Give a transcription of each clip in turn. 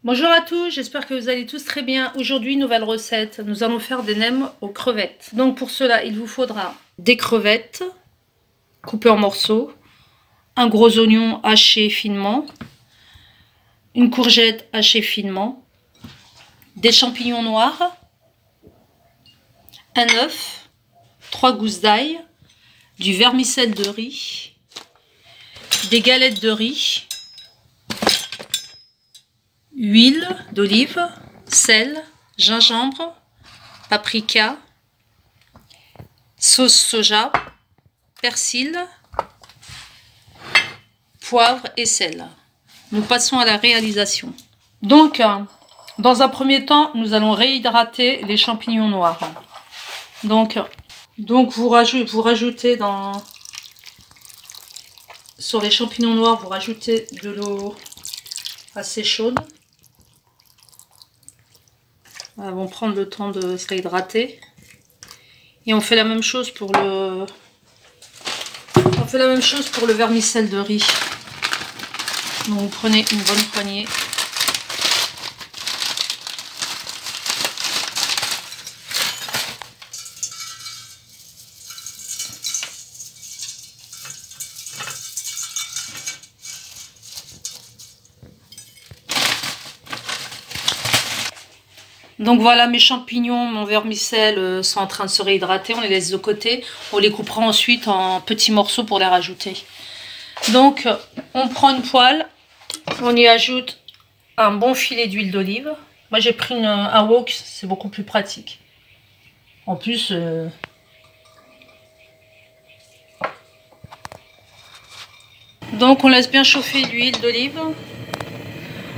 Bonjour à tous, j'espère que vous allez tous très bien. Aujourd'hui, nouvelle recette. Nous allons faire des nems aux crevettes. Donc pour cela, il vous faudra des crevettes coupées en morceaux, un gros oignon haché finement, une courgette hachée finement, des champignons noirs, un œuf, 3 gousses d'ail, du vermicelle de riz, des galettes de riz, huile d'olive, sel, gingembre, paprika, sauce soja, persil, poivre et sel. Nous passons à la réalisation. Donc, dans un premier temps, nous allons réhydrater les champignons noirs. Donc vous rajoutez sur les champignons noirs, vous rajoutez de l'eau assez chaude. Elles vont prendre le temps de se réhydrater. Et on fait la même chose pour le vermicelle de riz. Donc vous prenez une bonne poignée. Donc voilà, mes champignons, mon vermicelle sont en train de se réhydrater. On les laisse de côté. On les coupera ensuite en petits morceaux pour les rajouter. Donc on prend une poêle. On y ajoute un bon filet d'huile d'olive. Moi j'ai pris un wok, c'est beaucoup plus pratique. En plus, donc on laisse bien chauffer l'huile d'olive.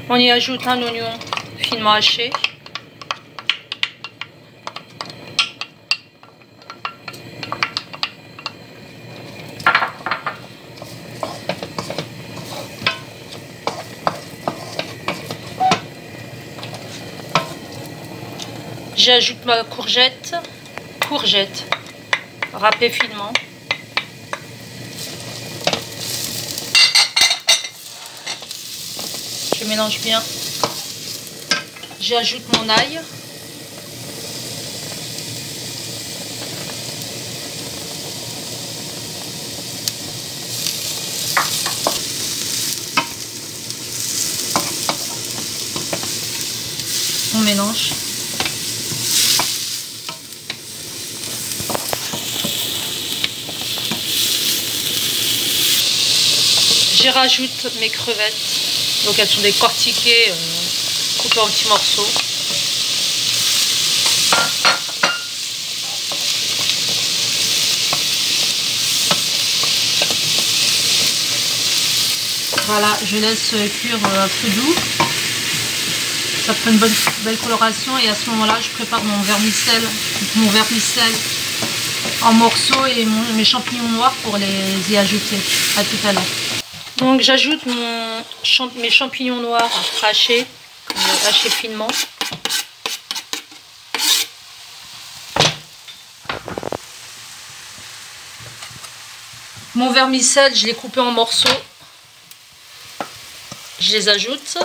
On y ajoute un oignon finement haché. J'ajoute ma courgette râpée finement. Je mélange bien. J'ajoute mon ail. On mélange. Je rajoute mes crevettes. Donc elles sont décortiquées, coupées en petits morceaux. Voilà, je laisse cuire un peu doux. Ça prend une belle coloration et à ce moment-là, je prépare mon vermicelle en morceaux et mes champignons noirs pour les y ajouter. À tout à l'heure. Donc j'ajoute mes champignons noirs hachés finement. Mon vermicelle, je l'ai coupé en morceaux. Je les ajoute.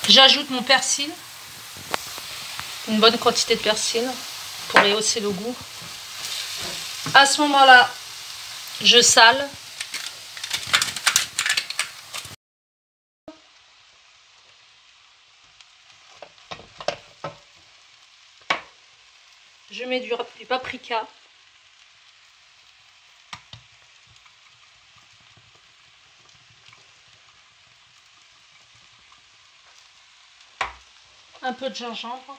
J'ajoute mon persil. Une bonne quantité de persil pour rehausser le goût. À ce moment-là, je sale. Je mets du paprika. Un peu de gingembre.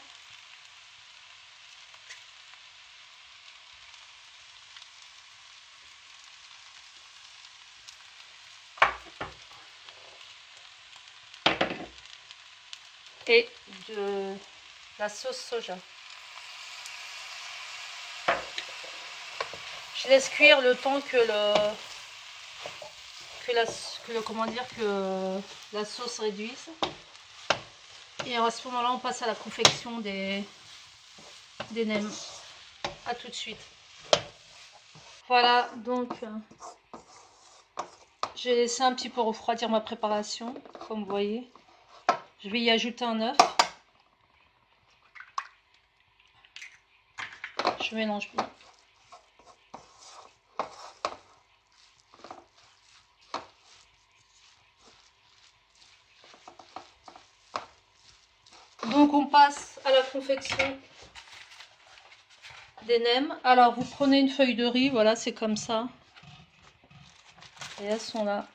Et de la sauce soja. Je laisse cuire le temps que la sauce réduise. Et à ce moment-là, on passe à la confection des nems. A tout de suite. Voilà, donc J'ai laissé un petit peu refroidir ma préparation, comme vous voyez. Je vais y ajouter un œuf. Je mélange bien. Donc on passe à la confection des nems. Alors vous prenez une feuille de riz, voilà, c'est comme ça. Et elles sont là.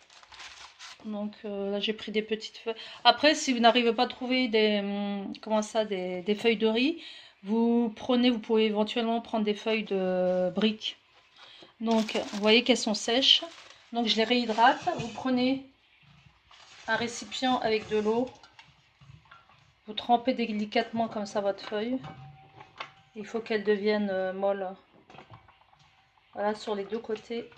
Donc là j'ai pris des petites feuilles. Après si vous n'arrivez pas à trouver des feuilles de riz, vous pouvez éventuellement prendre des feuilles de briques. Donc vous voyez qu'elles sont sèches. Donc je les réhydrate. Vous prenez un récipient avec de l'eau. Vous trempez délicatement comme ça votre feuille. Il faut qu'elle devienne molle. Voilà, sur les deux côtés.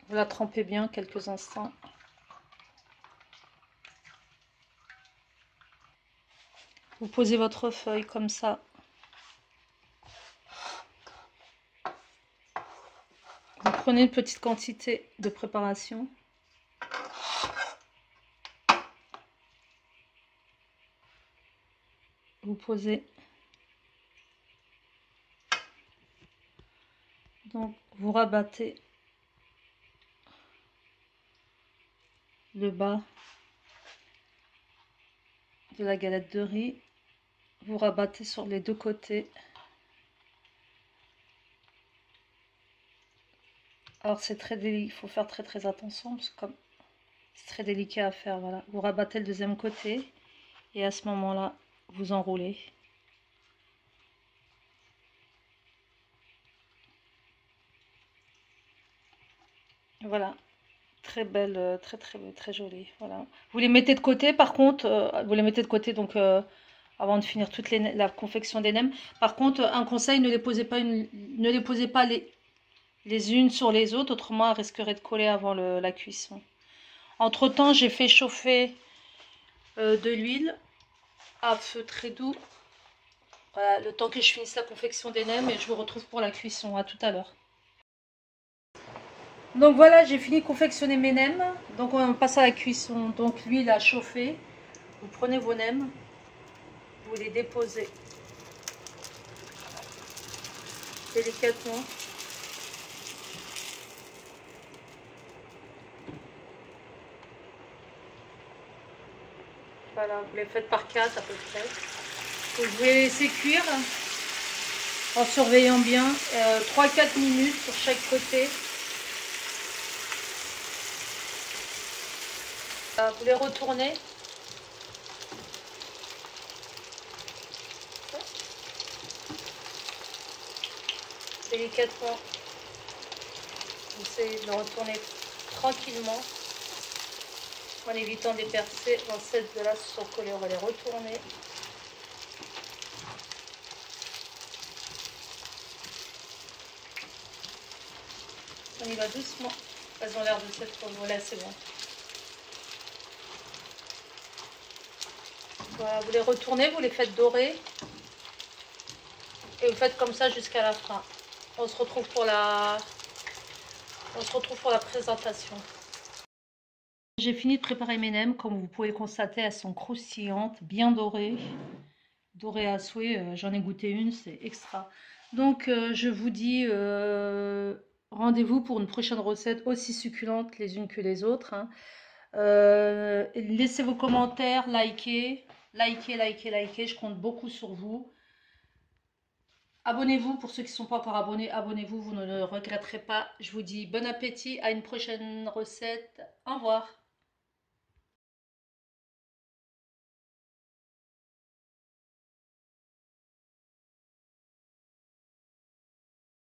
Vous la trempez bien quelques instants. Vous posez votre feuille comme ça. Vous prenez une petite quantité de préparation. Vous posez. Donc vous rabattez le bas de la galette de riz. Vous rabattez sur les deux côtés. Alors c'est très délicat, il faut faire très attention parce que comme c'est très délicat à faire, voilà. Vous rabattez le deuxième côté et à ce moment-là, vous enroulez. Voilà, très belle, très jolie. Voilà. Vous les mettez de côté, par contre, vous les mettez de côté donc avant de finir la confection des nems. Par contre, un conseil, ne les posez pas les unes sur les autres, autrement elles risqueraient de coller avant la cuisson. Entre temps, j'ai fait chauffer de l'huile à feu très doux. Voilà, le temps que je finisse la confection des nems et je vous retrouve pour la cuisson. À tout à l'heure. Donc voilà, j'ai fini de confectionner mes nems. Donc on passe à la cuisson. Donc l'huile a chauffé. Vous prenez vos nems, vous les déposez délicatement. Voilà, vous les faites par 4 à peu près. Vous les laissez cuire en surveillant bien 3-4 minutes sur chaque côté. Vous les retournez. Délicatement. Vous essayez de le retourner tranquillement en évitant des percées. Dans cette de là sont collées, on va les retourner. On y va doucement. Elles ont l'air de s'être voilà, c'est bon. Voilà, vous les retournez, vous les faites dorer. Et vous faites comme ça jusqu'à la fin. On se retrouve pour la présentation. J'ai fini de préparer mes nems. Comme vous pouvez le constater, elles sont croustillantes, bien dorées. Dorées à souhait. J'en ai goûté une, c'est extra. Donc, je vous dis rendez-vous pour une prochaine recette aussi succulente les unes que les autres. Hein. Laissez vos commentaires, likez. Je compte beaucoup sur vous. Abonnez-vous pour ceux qui ne sont pas encore abonnés. Abonnez-vous, vous ne le regretterez pas. Je vous dis bon appétit, à une prochaine recette. Au revoir.